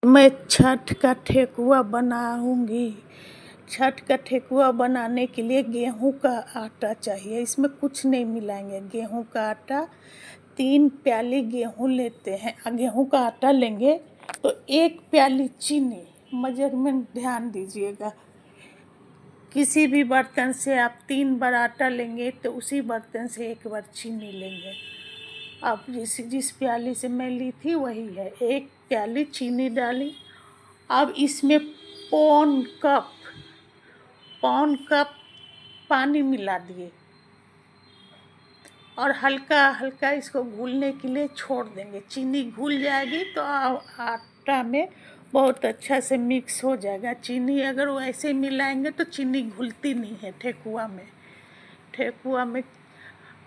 मैं छठ का ठेकुआ बनाऊंगी। छठ का ठेकुआ बनाने के लिए गेहूं का आटा चाहिए। इसमें कुछ नहीं मिलाएंगे। गेहूं का आटा 3 प्याली गेहूं लेते हैं। गेहूं का आटा लेंगे तो 1 प्याली चीनी, मेजरमेंट ध्यान दीजिएगा। किसी भी बर्तन से आप 3 बार आटा लेंगे तो उसी बर्तन से 1 बार चीनी लेंगे। अब जिस प्याली से मैं ली थी वही है। 1 प्याली चीनी डाली। अब इसमें पौन कप पानी मिला दिए और हल्का हल्का इसको घुलने के लिए छोड़ देंगे। चीनी घुल जाएगी तो आटा में बहुत अच्छा से मिक्स हो जाएगा। चीनी अगर वैसे मिलाएंगे तो चीनी घुलती नहीं है ठेकुआ में।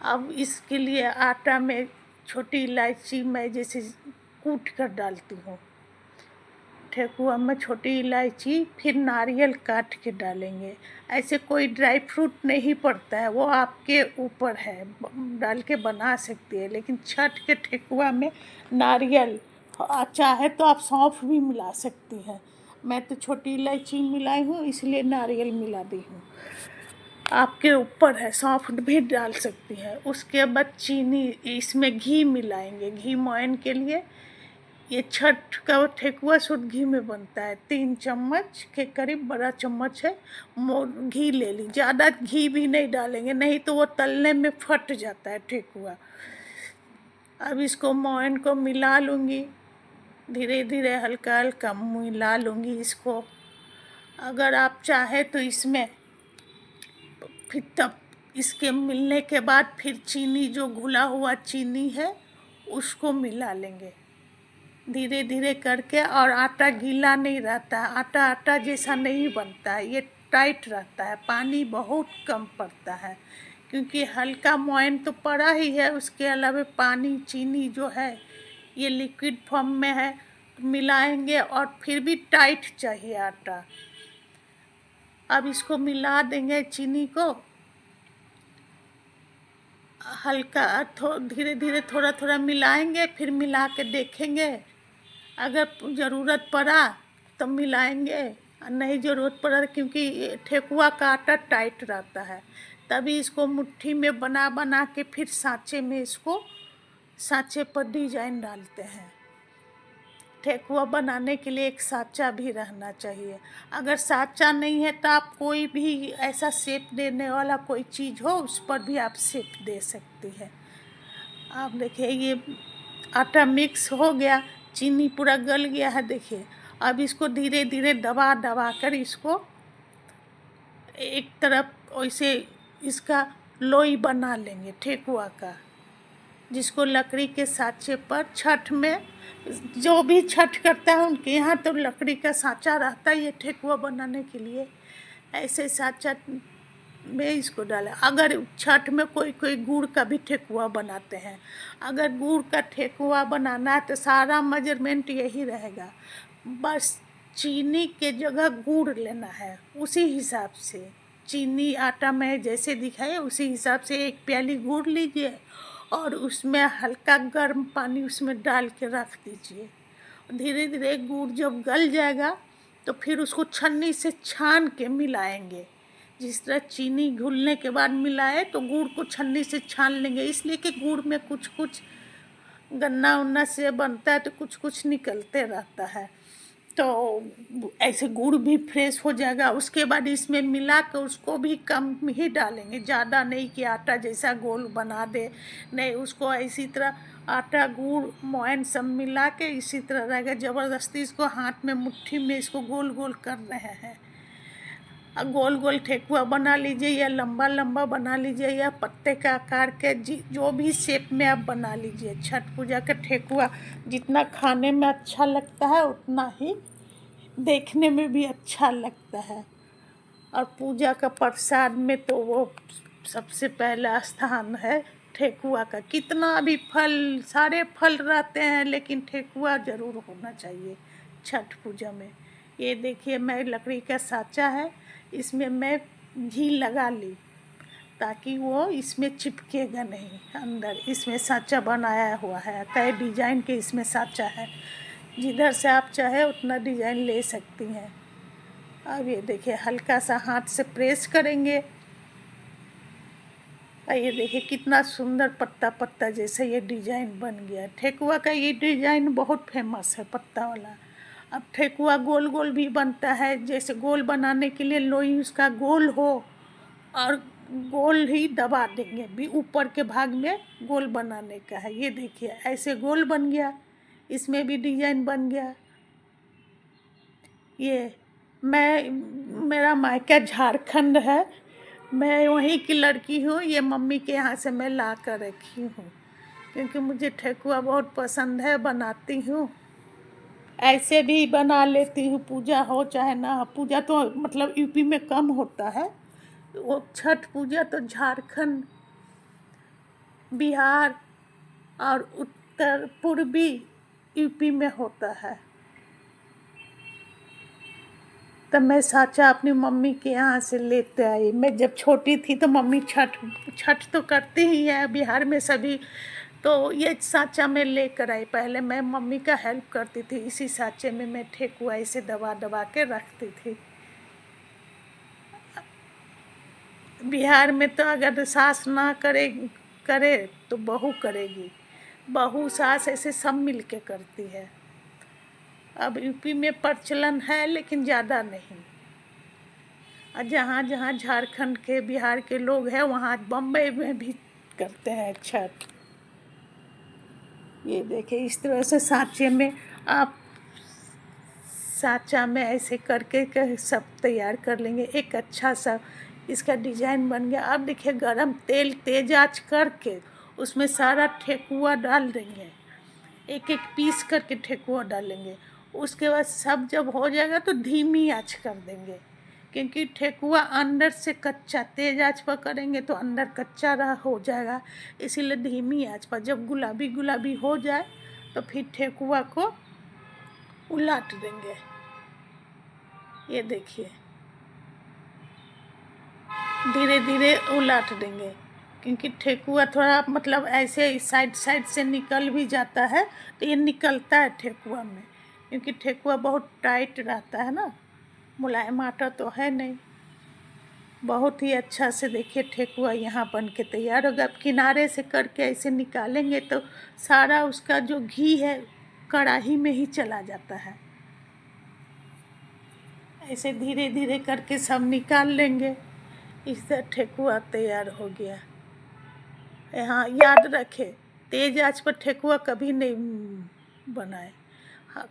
अब इसके लिए आटा में छोटी इलायची मैं जैसे कूट कर डालती हूँ ठेकुआ में, छोटी इलायची, फिर नारियल काट के डालेंगे। ऐसे कोई ड्राई फ्रूट नहीं पड़ता है, वो आपके ऊपर है, डाल के बना सकती है। लेकिन छठ के ठेकुआ में नारियल, चाहे तो आप सौंफ भी मिला सकती हैं। मैं तो छोटी इलायची मिलाई हूँ इसलिए नारियल मिला दी हूँ। आपके ऊपर है, सौंफ भी डाल सकती हैं। उसके बाद चीनी, इसमें घी मिलाएंगे। घी मोयन के लिए ये छठ का ठेकुआ शुद्ध घी में बनता है। 3 चम्मच के करीब बड़ा चम्मच है घी ले ली। ज़्यादा घी भी नहीं डालेंगे, नहीं तो वो तलने में फट जाता है ठेकुआ। अब इसको मोयन को मिला लूँगी, धीरे धीरे हल्का हल्का मिला लूँगी इसको। अगर आप चाहे तो इसमें फिर तब इसके मिलने के बाद फिर चीनी, जो घुला हुआ चीनी है उसको मिला लेंगे धीरे धीरे करके। और आटा गीला नहीं रहता है, आटा आटा जैसा नहीं बनता है, ये टाइट रहता है। पानी बहुत कम पड़ता है क्योंकि हल्का मोयन तो पड़ा ही है। उसके अलावा पानी, चीनी जो है ये लिक्विड फॉर्म में है, मिलाएंगे और फिर भी टाइट चाहिए आटा। अब इसको मिला देंगे चीनी को हल्का, धीरे धीरे थोड़ा थोड़ा मिलाएंगे, फिर मिला के देखेंगे। अगर ज़रूरत पड़ा तो मिलाएंगे, नहीं ज़रूरत पड़ा क्योंकि ठेकुआ का आटा टाइट रहता है। तभी इसको मुट्ठी में बना बना के फिर सांचे पर डिजाइन डालते हैं। ठेकुआ बनाने के लिए एक सांचा भी रहना चाहिए। अगर सांचा नहीं है तो आप कोई भी ऐसा शेप देने वाला कोई चीज़ हो उस पर भी आप शेप दे सकती है। आप देखिए ये आटा मिक्स हो गया, चीनी पूरा गल गया है। देखिए अब इसको धीरे धीरे दबा दबा कर इसको एक तरफ वैसे इसका लोई बना लेंगे ठेकुआ का, जिसको लकड़ी के सांचे पर, छठ में जो भी छठ करता है उनके यहाँ तो लकड़ी का सांचा रहता है ये ठेकुआ बनाने के लिए। ऐसे सांचा में इसको डालें। अगर छठ में कोई कोई गुड़ का भी ठेकुआ बनाते हैं, अगर गुड़ का ठेकुआ बनाना है तो सारा मेजरमेंट यही रहेगा। बस चीनी के जगह गुड़ लेना है, उसी हिसाब से चीनी आटा में जैसे दिखाए उसी हिसाब से 1 प्याली गुड़ लीजिए और उसमें हल्का गर्म पानी उसमें डाल के रख दीजिए। धीरे धीरे गुड़ जब गल जाएगा तो फिर उसको छन्नी से छान के मिलाएंगे। जिस तरह चीनी घुलने के बाद मिलाए तो गुड़ को छन्नी से छान लेंगे, इसलिए कि गुड़ में कुछ कुछ गन्ना उन्ना से बनता है तो कुछ कुछ निकलते रहता है, तो ऐसे गुड़ भी फ्रेश हो जाएगा। उसके बाद इसमें मिला कर उसको भी कम ही डालेंगे, ज़्यादा नहीं कि आटा जैसा गोल बना दे, नहीं। उसको इसी तरह आटा गुड़ मोयन सब मिला के इसी तरह रहेगा। ज़बरदस्ती इसको हाथ में मुट्ठी में इसको गोल गोल कर रहे हैं। गोल गोल ठेकुआ बना लीजिए या लंबा लंबा बना लीजिए या पत्ते का आकार के, जो भी शेप में आप बना लीजिए। छठ पूजा का ठेकुआ जितना खाने में अच्छा लगता है उतना ही देखने में भी अच्छा लगता है। और पूजा का प्रसाद में तो वो सबसे पहला स्थान है ठेकुआ का। कितना भी फल, सारे फल रहते हैं लेकिन ठेकुआ ज़रूर होना चाहिए छठ पूजा में। ये देखिए मैं लकड़ी का सांचा है, इसमें मैं घी लगा ली ताकि वो इसमें चिपकेगा नहीं अंदर। इसमें सांचा बनाया हुआ है, कई डिजाइन के इसमें सांचा है। जिधर से आप चाहे उतना डिज़ाइन ले सकती हैं। अब ये देखिए हल्का सा हाथ से प्रेस करेंगे और ये देखिए कितना सुंदर पत्ता पत्ता जैसे ये डिज़ाइन बन गया। ठेकुआ का ये डिज़ाइन बहुत फेमस है पत्ता वाला। अब ठेकुआ गोल गोल भी बनता है, जैसे गोल बनाने के लिए लोई उसका गोल हो और गोल ही दबा देंगे भी, ऊपर के भाग में गोल बनाने का है। ये देखिए ऐसे गोल बन गया, इसमें भी डिज़ाइन बन गया। ये मेरा मायका झारखंड है, मैं वहीं की लड़की हूँ। ये मम्मी के यहाँ से मैं ला कर रखी हूँ, क्योंकि मुझे ठेकुआ बहुत पसंद है, बनाती हूँ। ऐसे भी बना लेती हूँ, पूजा हो चाहे ना हो। पूजा तो मतलब यूपी में कम होता है, वो छठ पूजा तो झारखंड, बिहार और उत्तर पूर्वी यूपी में होता है। तब मैं साँचा अपनी मम्मी के यहाँ से लेते आई। मैं जब छोटी थी तो मम्मी छठ तो करती ही है बिहार में सभी, तो ये साँचा में लेकर आई। पहले मैं मम्मी का हेल्प करती थी, इसी साँचे में मैं ठेकुआ इसे दबा दबा के रखती थी। बिहार में तो अगर सास ना करे तो बहू करेगी, बहू सास ऐसे सब मिल के करती है। अब यूपी में प्रचलन है लेकिन ज़्यादा नहीं। और जहाँ जहाँ झारखंड के बिहार के लोग हैं वहाँ बम्बई में भी करते हैं छठ। ये देखिए इस तरह से साँचे में आप साँचा में ऐसे करके सब तैयार कर लेंगे। एक अच्छा सा इसका डिज़ाइन बन गया। अब देखिए गरम तेल तेज आंच करके उसमें सारा ठेकुआ डाल देंगे, एक एक पीस करके ठेकुआ डालेंगे। उसके बाद सब जब हो जाएगा तो धीमी आंच कर देंगे, क्योंकि ठेकुआ अंदर से कच्चा, तेज आंच पर करेंगे तो अंदर कच्चा रहा हो जाएगा। इसीलिए धीमी आंच पर जब गुलाबी गुलाबी हो जाए तो फिर ठेकुआ को उलट देंगे। ये देखिए धीरे धीरे उलट देंगे, क्योंकि ठेकुआ थोड़ा मतलब ऐसे साइड साइड से निकल भी जाता है, तो ये निकलता है ठेकुआ में, क्योंकि ठेकुआ बहुत टाइट रहता है ना, मुलायम आटा तो है नहीं। बहुत ही अच्छा से देखिए ठेकुआ यहाँ बन के तैयार होगा। अब किनारे से करके ऐसे निकालेंगे तो सारा उसका जो घी है कढ़ाई में ही चला जाता है। ऐसे धीरे धीरे करके सब निकाल लेंगे। इससे ठेकुआ तैयार हो गया। हाँ याद रखें, तेज आंच पर ठेकुआ कभी नहीं बनाए। हाँ,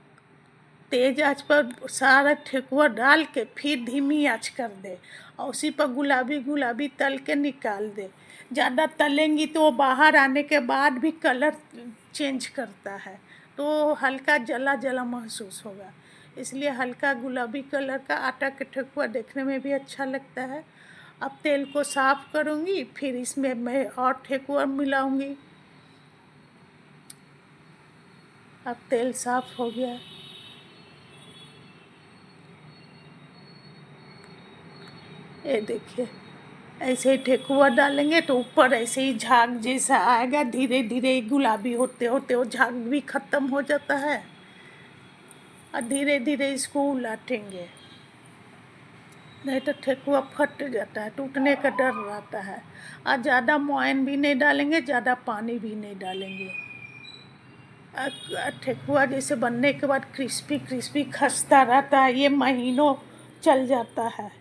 तेज आंच पर सारा ठेकुआ डाल के फिर धीमी आंच कर दे और उसी पर गुलाबी गुलाबी तल के निकाल दे। ज़्यादा तलेंगी तो वो बाहर आने के बाद भी कलर चेंज करता है, तो हल्का जला जला महसूस होगा। इसलिए हल्का गुलाबी कलर का आटा के ठेकुआ देखने में भी अच्छा लगता है। अब तेल को साफ़ करूँगी, फिर इसमें मैं और ठेकुआ मिलाऊँगी। अब तेल साफ़ हो गया। ये देखिए ऐसे ही ठेकुआ डालेंगे तो ऊपर ऐसे ही झाग जैसा आएगा। धीरे धीरे गुलाबी होते होते वो झाग भी ख़त्म हो जाता है और धीरे धीरे इसको उलटेंगे, नहीं तो ठेकुआ फट जाता है, टूटने का डर रहता है। और ज़्यादा मोयन भी नहीं डालेंगे, ज़्यादा पानी भी नहीं डालेंगे। ठेकुआ जैसे बनने के बाद क्रिस्पी क्रिस्पी खस्ता रहता है, ये महीनों चल जाता है।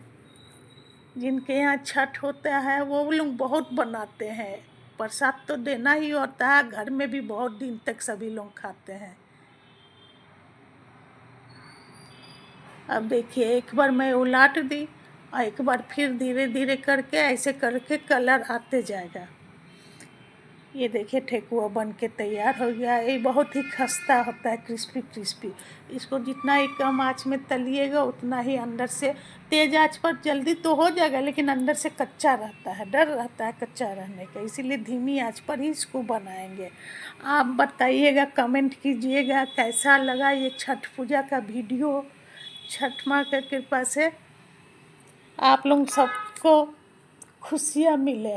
जिनके यहाँ छठ होता है वो लोग बहुत बनाते हैं। प्रसाद तो देना ही होता है, घर में भी बहुत दिन तक सभी लोग खाते हैं। अब देखिए एक बार मैं उलट दी और एक बार फिर धीरे धीरे करके ऐसे करके कलर आते जाएगा। ये देखिए ठेकुआ बन के तैयार हो गया। ये बहुत ही खस्ता होता है, क्रिस्पी क्रिस्पी। इसको जितना ही कम आंच में तलिएगा उतना ही अंदर से, तेज आंच पर जल्दी तो हो जाएगा लेकिन अंदर से कच्चा रहता है, डर रहता है कच्चा रहने का, इसीलिए धीमी आंच पर ही इसको बनाएंगे। आप बताइएगा, कमेंट कीजिएगा कैसा लगा ये छठ पूजा का वीडियो। छठ माँ की कृपा से आप लोग सबको खुशियाँ मिले।